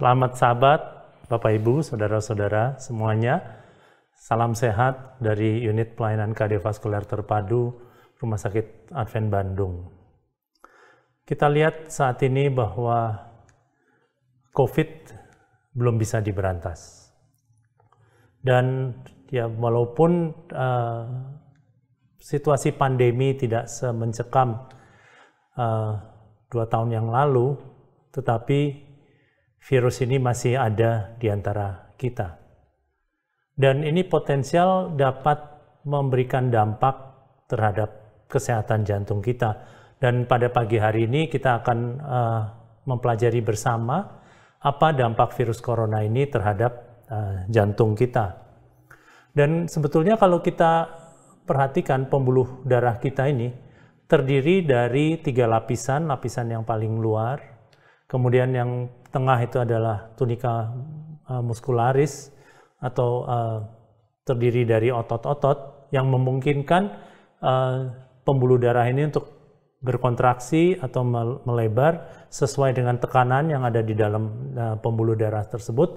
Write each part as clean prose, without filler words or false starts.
Selamat sahabat, Bapak Ibu, Saudara-saudara semuanya. Salam sehat dari Unit Pelayanan Kardiovaskuler Terpadu Rumah Sakit Advent Bandung. Kita lihat saat ini bahwa COVID belum bisa diberantas. Dan ya walaupun situasi pandemi tidak semencekam 2 tahun yang lalu, tetapi virus ini masih ada di antara kita. Dan ini potensial dapat memberikan dampak terhadap kesehatan jantung kita. Dan pada pagi hari ini kita akan mempelajari bersama apa dampak virus corona ini terhadap jantung kita. Dan sebetulnya kalau kita perhatikan pembuluh darah kita ini terdiri dari 3 lapisan, lapisan yang paling luar, kemudian yang tengah itu adalah tunika muscularis atau terdiri dari otot-otot yang memungkinkan pembuluh darah ini untuk berkontraksi atau melebar sesuai dengan tekanan yang ada di dalam pembuluh darah tersebut.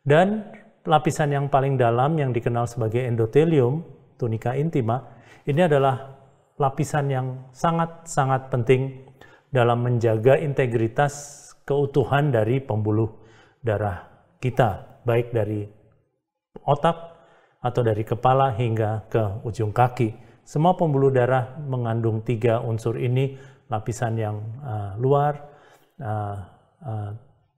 Dan lapisan yang paling dalam yang dikenal sebagai endotelium, tunika intima, ini adalah lapisan yang sangat-sangat penting dalam menjaga integritas keutuhan dari pembuluh darah kita, baik dari otak atau dari kepala hingga ke ujung kaki. Semua pembuluh darah mengandung 3 unsur ini, lapisan yang luar,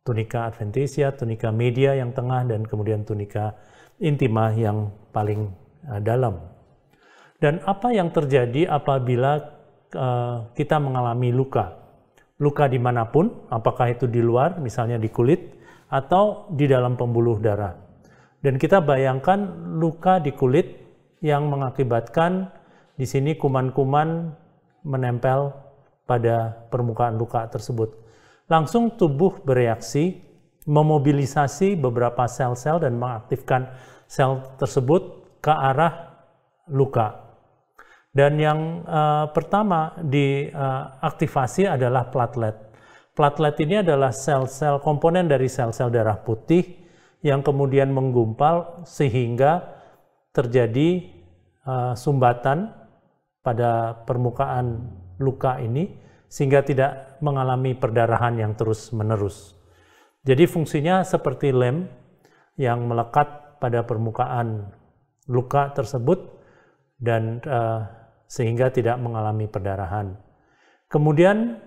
tunika adventitia, tunika media yang tengah, dan kemudian tunika intima yang paling dalam. Dan apa yang terjadi apabila kita mengalami luka? Luka dimanapun, apakah itu di luar, misalnya di kulit, atau di dalam pembuluh darah. Dan kita bayangkan luka di kulit yang mengakibatkan di sini kuman-kuman menempel pada permukaan luka tersebut. Langsung tubuh bereaksi, memobilisasi beberapa sel-sel dan mengaktifkan sel tersebut ke arah luka. Dan yang pertama diaktifasi adalah platelet. Platelet ini adalah sel-sel komponen dari sel-sel darah putih yang kemudian menggumpal sehingga terjadi sumbatan pada permukaan luka ini sehingga tidak mengalami perdarahan yang terus-menerus. Jadi fungsinya seperti lem yang melekat pada permukaan luka tersebut dan sehingga tidak mengalami perdarahan. Kemudian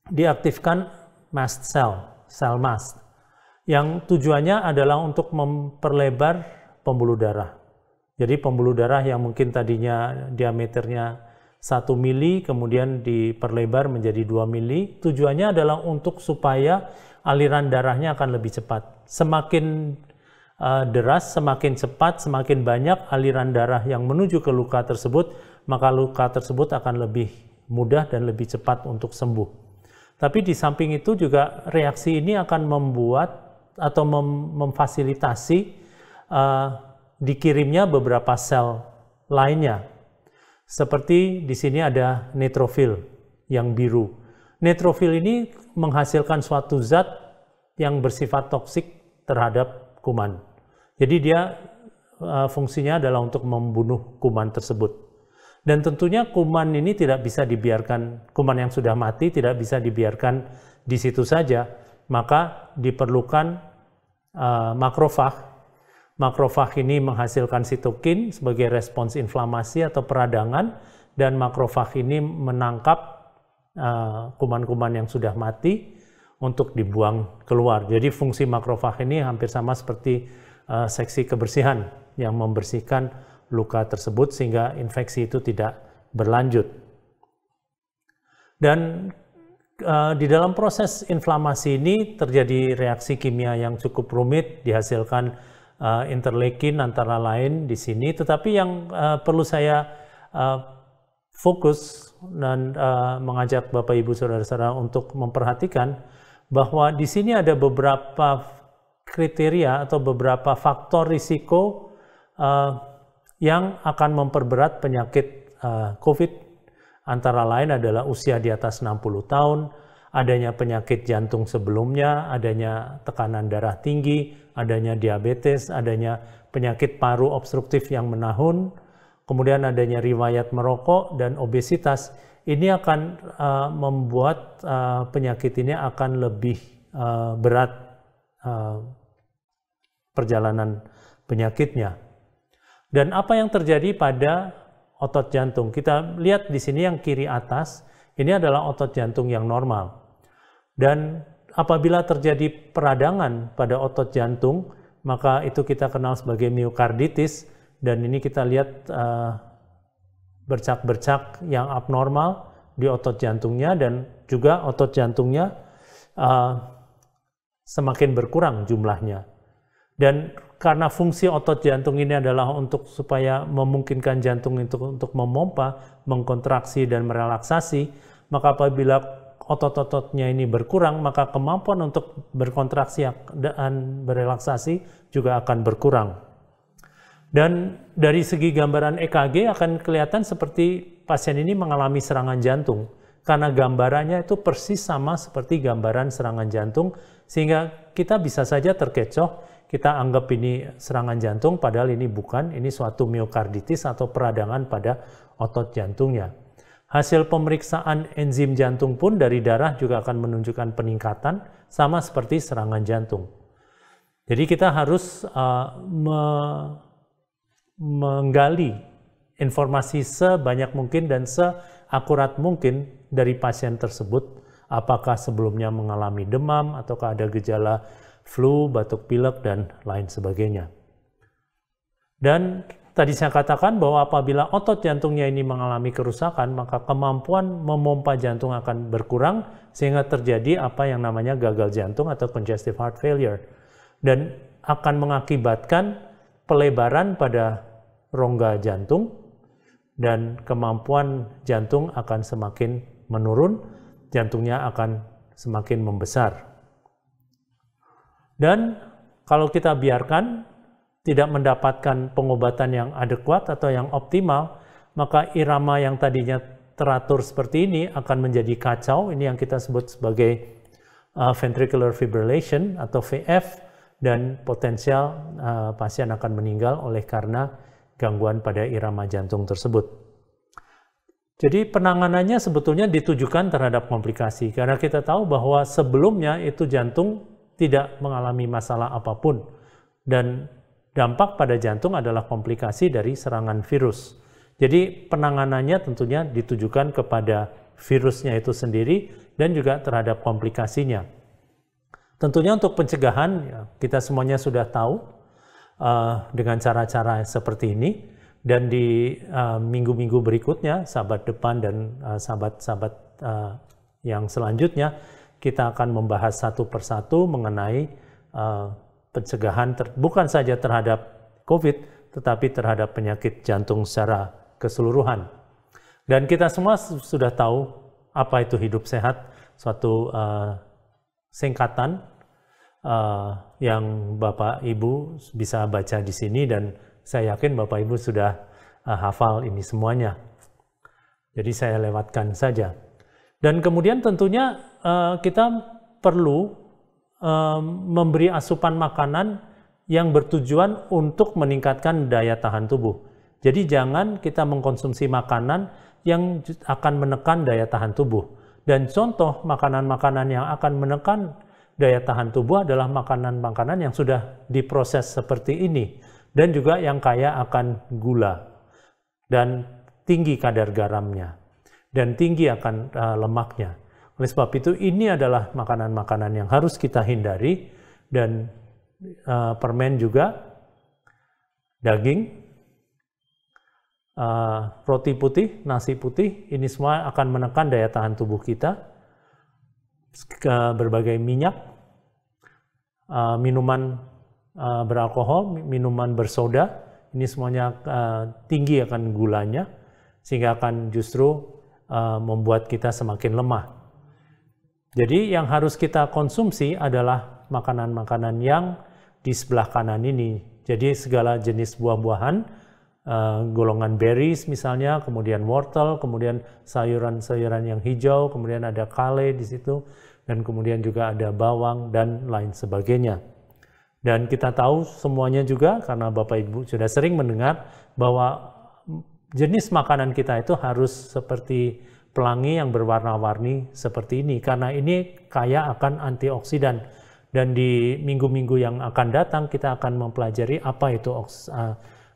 diaktifkan mast cell, sel mast, yang tujuannya adalah untuk memperlebar pembuluh darah. Jadi pembuluh darah yang mungkin tadinya diameternya 1 mili, kemudian diperlebar menjadi 2 mili, tujuannya adalah untuk supaya aliran darahnya akan lebih cepat. Semakin deras, semakin cepat, semakin banyak aliran darah yang menuju ke luka tersebut, maka luka tersebut akan lebih mudah dan lebih cepat untuk sembuh. Tapi di samping itu juga reaksi ini akan membuat atau memfasilitasi dikirimnya beberapa sel lainnya. Seperti di sini ada neutrofil yang biru. Neutrofil ini menghasilkan suatu zat yang bersifat toksik terhadap kuman. Jadi dia fungsinya adalah untuk membunuh kuman tersebut. Dan tentunya kuman ini tidak bisa dibiarkan, kuman yang sudah mati tidak bisa dibiarkan di situ saja, maka diperlukan makrofag. Makrofag ini menghasilkan sitokin sebagai respons inflamasi atau peradangan, dan makrofag ini menangkap kuman-kuman yang sudah mati untuk dibuang keluar. Jadi fungsi makrofag ini hampir sama seperti seksi kebersihan yang membersihkan luka tersebut sehingga infeksi itu tidak berlanjut. Dan di dalam proses inflamasi ini terjadi reaksi kimia yang cukup rumit, dihasilkan interleukin antara lain di sini. Tetapi yang perlu saya fokus dan mengajak Bapak Ibu Saudara-saudara untuk memperhatikan bahwa di sini ada beberapa kriteria atau beberapa faktor risiko yang akan memperberat penyakit COVID. Antara lain adalah usia di atas 60 tahun, adanya penyakit jantung sebelumnya, adanya tekanan darah tinggi, adanya diabetes, adanya penyakit paru obstruktif yang menahun, kemudian adanya riwayat merokok dan obesitas. Ini akan membuat penyakit ini akan lebih berat perjalanan penyakitnya. Dan apa yang terjadi pada otot jantung? Kita lihat di sini yang kiri atas, ini adalah otot jantung yang normal. Dan apabila terjadi peradangan pada otot jantung, maka itu kita kenal sebagai miokarditis, dan ini kita lihat bercak-bercak yang abnormal di otot jantungnya, dan juga otot jantungnya semakin berkurang jumlahnya. Dan karena fungsi otot jantung ini adalah supaya memungkinkan jantung untuk memompa, mengkontraksi dan merelaksasi, maka apabila otot-ototnya ini berkurang, maka kemampuan untuk berkontraksi dan berelaksasi juga akan berkurang. Dan dari segi gambaran EKG akan kelihatan seperti pasien ini mengalami serangan jantung, karena gambarannya itu persis sama seperti gambaran serangan jantung, sehingga kita bisa saja terkecoh, kita anggap ini serangan jantung, padahal ini bukan, ini suatu miokarditis atau peradangan pada otot jantungnya. Hasil pemeriksaan enzim jantung pun dari darah juga akan menunjukkan peningkatan, sama seperti serangan jantung. Jadi kita harus menggali informasi sebanyak mungkin dan seakurat mungkin dari pasien tersebut, apakah sebelumnya mengalami demam, ataukah ada gejala flu, batuk pilek, dan lain sebagainya. Dan tadi saya katakan bahwa apabila otot jantungnya ini mengalami kerusakan, maka kemampuan memompa jantung akan berkurang, sehingga terjadi apa yang namanya gagal jantung atau congestive heart failure. Dan akan mengakibatkan pelebaran pada rongga jantung, dan kemampuan jantung akan semakin menurun, jantungnya akan semakin membesar. Dan kalau kita biarkan tidak mendapatkan pengobatan yang adekuat atau yang optimal, maka irama yang tadinya teratur seperti ini akan menjadi kacau. Ini yang kita sebut sebagai ventricular fibrillation atau VF, dan potensial pasien akan meninggal oleh karena gangguan pada irama jantung tersebut. Jadi penanganannya sebetulnya ditujukan terhadap komplikasi, karena kita tahu bahwa sebelumnya itu jantung tidak mengalami masalah apapun, dan dampak pada jantung adalah komplikasi dari serangan virus. Jadi penanganannya tentunya ditujukan kepada virusnya itu sendiri dan juga terhadap komplikasinya. Tentunya untuk pencegahan, kita semuanya sudah tahu dengan cara-cara seperti ini, dan di minggu-minggu berikutnya, sahabat depan dan sahabat-sahabat yang selanjutnya, kita akan membahas satu persatu mengenai pencegahan bukan saja terhadap COVID, tetapi terhadap penyakit jantung secara keseluruhan. Dan kita semua sudah tahu apa itu hidup sehat, suatu singkatan yang Bapak Ibu bisa baca di sini, dan saya yakin Bapak Ibu sudah hafal ini semuanya. Jadi saya lewatkan saja. Dan kemudian tentunya kita perlu memberi asupan makanan yang bertujuan untuk meningkatkan daya tahan tubuh. Jadi jangan kita mengkonsumsi makanan yang akan menekan daya tahan tubuh. Dan contoh makanan-makanan yang akan menekan daya tahan tubuh adalah makanan-makanan yang sudah diproses seperti ini, dan juga yang kaya akan gula dan tinggi kadar garamnya, dan tinggi akan lemaknya. Oleh sebab itu ini adalah makanan-makanan yang harus kita hindari, dan permen juga, daging, roti putih, nasi putih, ini semua akan menekan daya tahan tubuh kita. Berbagai minyak, minuman beralkohol, minuman bersoda, ini semuanya tinggi akan gulanya, sehingga akan justru membuat kita semakin lemah. Jadi yang harus kita konsumsi adalah makanan-makanan yang di sebelah kanan ini. Jadi segala jenis buah-buahan, golongan berries misalnya, kemudian wortel, kemudian sayuran-sayuran yang hijau, kemudian ada kale di situ, dan kemudian juga ada bawang dan lain sebagainya. Dan kita tahu semuanya juga karena Bapak Ibu sudah sering mendengar bahwa jenis makanan kita itu harus seperti pelangi yang berwarna-warni seperti ini, karena ini kaya akan antioksidan. Dan di minggu-minggu yang akan datang kita akan mempelajari apa itu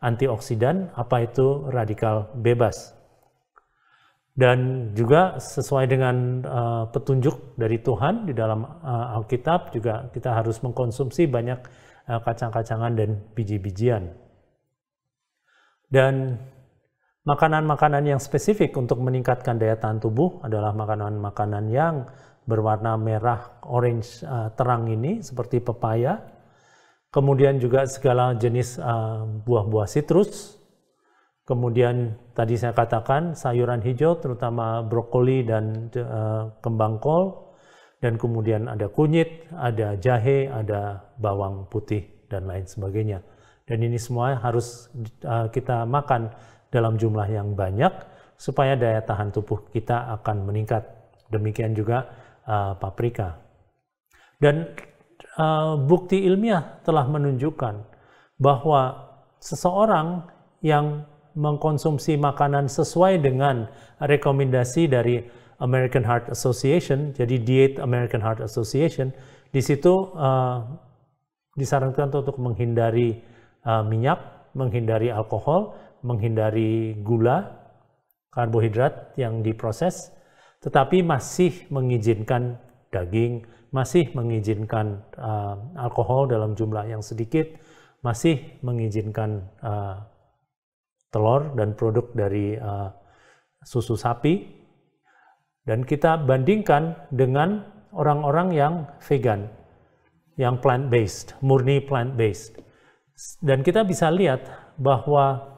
antioksidan, apa itu radikal bebas. Dan juga sesuai dengan petunjuk dari Tuhan di dalam Alkitab juga kita harus mengkonsumsi banyak kacang-kacangan dan biji-bijian. Dan makanan-makanan yang spesifik untuk meningkatkan daya tahan tubuh adalah makanan-makanan yang berwarna merah orange terang ini seperti pepaya, kemudian juga segala jenis buah-buah sitrus, kemudian tadi saya katakan sayuran hijau terutama brokoli dan kembang kol, dan kemudian ada kunyit, ada jahe, ada bawang putih dan lain sebagainya. Dan ini semua harus kita makan dalam jumlah yang banyak supaya daya tahan tubuh kita akan meningkat. Demikian juga paprika. Dan bukti ilmiah telah menunjukkan bahwa seseorang yang mengkonsumsi makanan sesuai dengan rekomendasi dari American Heart Association, jadi diet American Heart Association, di situ disarankan untuk menghindari minyak, menghindari alkohol, menghindari gula, karbohidrat yang diproses, tetapi masih mengizinkan daging, masih mengizinkan alkohol dalam jumlah yang sedikit, masih mengizinkan telur dan produk dari susu sapi. Dan kita bandingkan dengan orang-orang yang vegan, yang plant-based, murni plant-based. Dan kita bisa lihat bahwa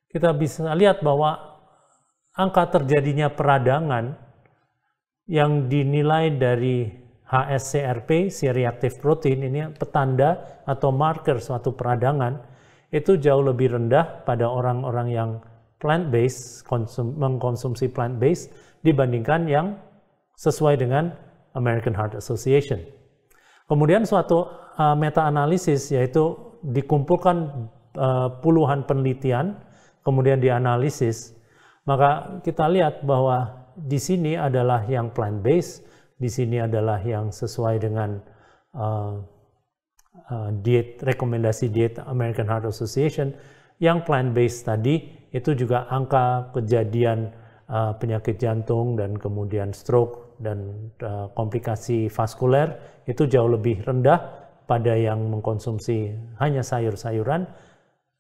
kita bisa lihat bahwa angka terjadinya peradangan yang dinilai dari HSCRP, C-reactive protein, ini petanda atau marker suatu peradangan, itu jauh lebih rendah pada orang-orang yang plant-based, mengkonsumsi plant-based, dibandingkan yang sesuai dengan American Heart Association. Kemudian suatu meta-analisis, yaitu dikumpulkan puluhan penelitian, kemudian dianalisis, maka kita lihat bahwa di sini adalah yang plant-based, di sini adalah yang sesuai dengan rekomendasi diet American Heart Association. Yang plant-based tadi itu juga angka kejadian penyakit jantung dan kemudian stroke dan komplikasi vaskuler itu jauh lebih rendah pada yang mengkonsumsi hanya sayur-sayuran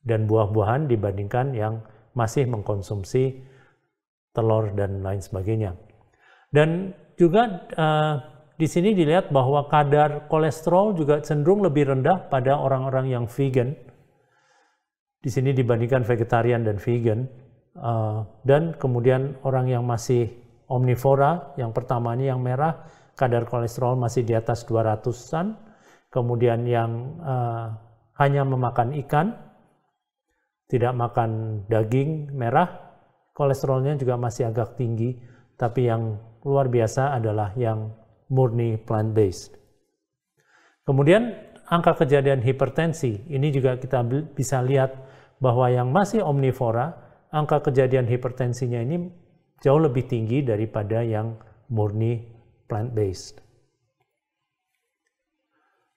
dan buah-buahan dibandingkan yang masih mengkonsumsi telur dan lain sebagainya. Dan juga di sini dilihat bahwa kadar kolesterol juga cenderung lebih rendah pada orang-orang yang vegan. Di sini dibandingkan vegetarian dan vegan. Dan kemudian orang yang masih omnivora, yang pertama ini yang merah, kadar kolesterol masih di atas 200-an. Kemudian yang hanya memakan ikan, tidak makan daging merah, kolesterolnya juga masih agak tinggi, tapi yang luar biasa adalah yang murni plant-based. Kemudian angka kejadian hipertensi, ini juga kita bisa lihat bahwa yang masih omnivora, angka kejadian hipertensinya ini jauh lebih tinggi daripada yang murni plant-based.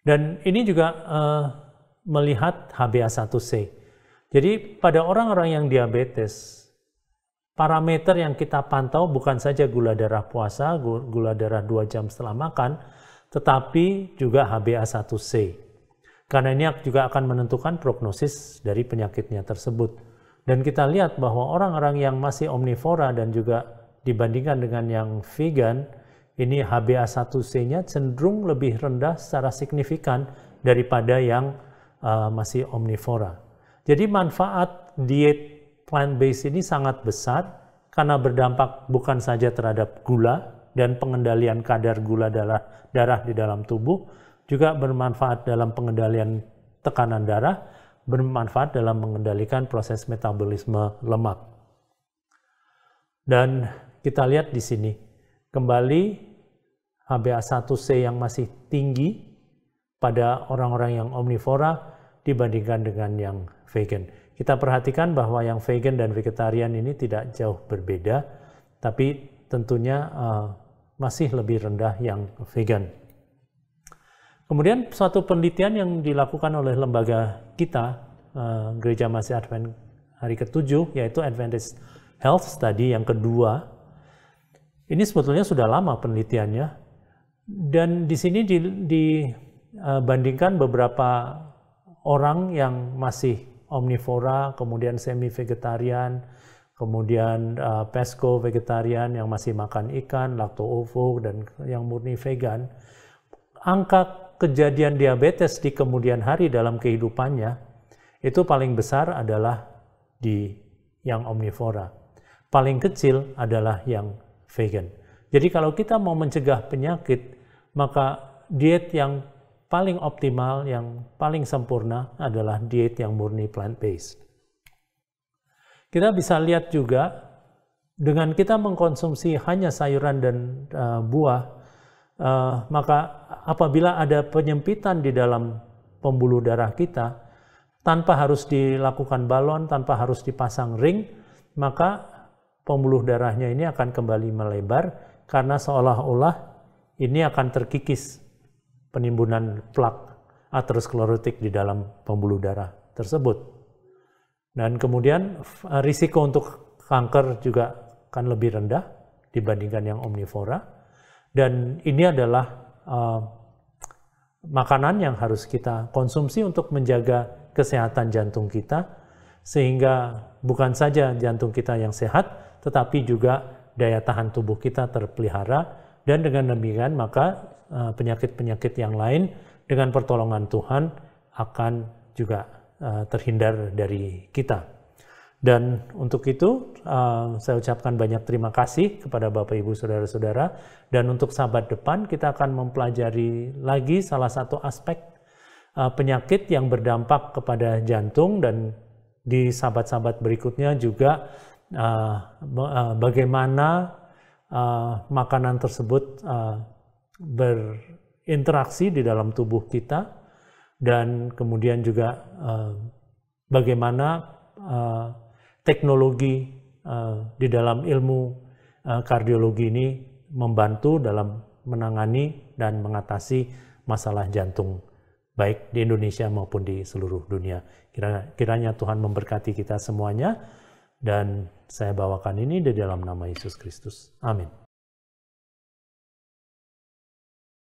Dan ini juga melihat HbA1c. Jadi pada orang-orang yang diabetes, parameter yang kita pantau bukan saja gula darah puasa, gula darah 2 jam setelah makan, tetapi juga HbA1c. Karena ini juga akan menentukan prognosis dari penyakitnya tersebut. Dan kita lihat bahwa orang-orang yang masih omnivora dan juga dibandingkan dengan yang vegan, ini HbA1c-nya cenderung lebih rendah secara signifikan daripada yang masih omnivora. Jadi manfaat diet plant-based ini sangat besar karena berdampak bukan saja terhadap gula dan pengendalian kadar gula darah di dalam tubuh, juga bermanfaat dalam pengendalian tekanan darah, bermanfaat dalam mengendalikan proses metabolisme lemak. Dan kita lihat di sini, kembali HbA1c yang masih tinggi pada orang-orang yang omnivora dibandingkan dengan yang vegan. Kita perhatikan bahwa yang vegan dan vegetarian ini tidak jauh berbeda, tapi tentunya masih lebih rendah yang vegan. Kemudian suatu penelitian yang dilakukan oleh lembaga kita, Gereja Masih Advent hari ke-7, yaitu Adventist Health Study yang kedua. Ini sebetulnya sudah lama penelitiannya, dan di sini dibandingkan beberapa orang yang masih omnivora, kemudian semi-vegetarian, kemudian pesco-vegetarian yang masih makan ikan, lacto-ovo, dan yang murni vegan. Angka kejadian diabetes di kemudian hari dalam kehidupannya itu paling besar adalah di yang omnivora. Paling kecil adalah yang vegan. Jadi kalau kita mau mencegah penyakit, maka diet yang paling optimal, yang paling sempurna adalah diet yang murni plant-based. Kita bisa lihat juga, dengan kita mengkonsumsi hanya sayuran dan buah, maka apabila ada penyempitan di dalam pembuluh darah kita, tanpa harus dilakukan balon, tanpa harus dipasang ring, maka pembuluh darahnya ini akan kembali melebar, karena seolah-olah ini akan terkikis penimbunan plak aterosklerotik di dalam pembuluh darah tersebut. Dan kemudian risiko untuk kanker juga akan lebih rendah dibandingkan yang omnivora. Dan ini adalah makanan yang harus kita konsumsi untuk menjaga kesehatan jantung kita, sehingga bukan saja jantung kita yang sehat, tetapi juga daya tahan tubuh kita terpelihara, dan dengan demikian maka penyakit-penyakit yang lain dengan pertolongan Tuhan akan juga terhindar dari kita. Dan untuk itu saya ucapkan banyak terima kasih kepada Bapak Ibu Saudara-saudara, dan untuk Sabat depan kita akan mempelajari lagi salah satu aspek penyakit yang berdampak kepada jantung, dan di Sabat-sabat berikutnya juga bagaimana makanan tersebut berinteraksi di dalam tubuh kita, dan kemudian juga bagaimana teknologi di dalam ilmu kardiologi ini membantu dalam menangani dan mengatasi masalah jantung, baik di Indonesia maupun di seluruh dunia. Kiranya Tuhan memberkati kita semuanya, dan saya bawakan ini di dalam nama Yesus Kristus. Amin.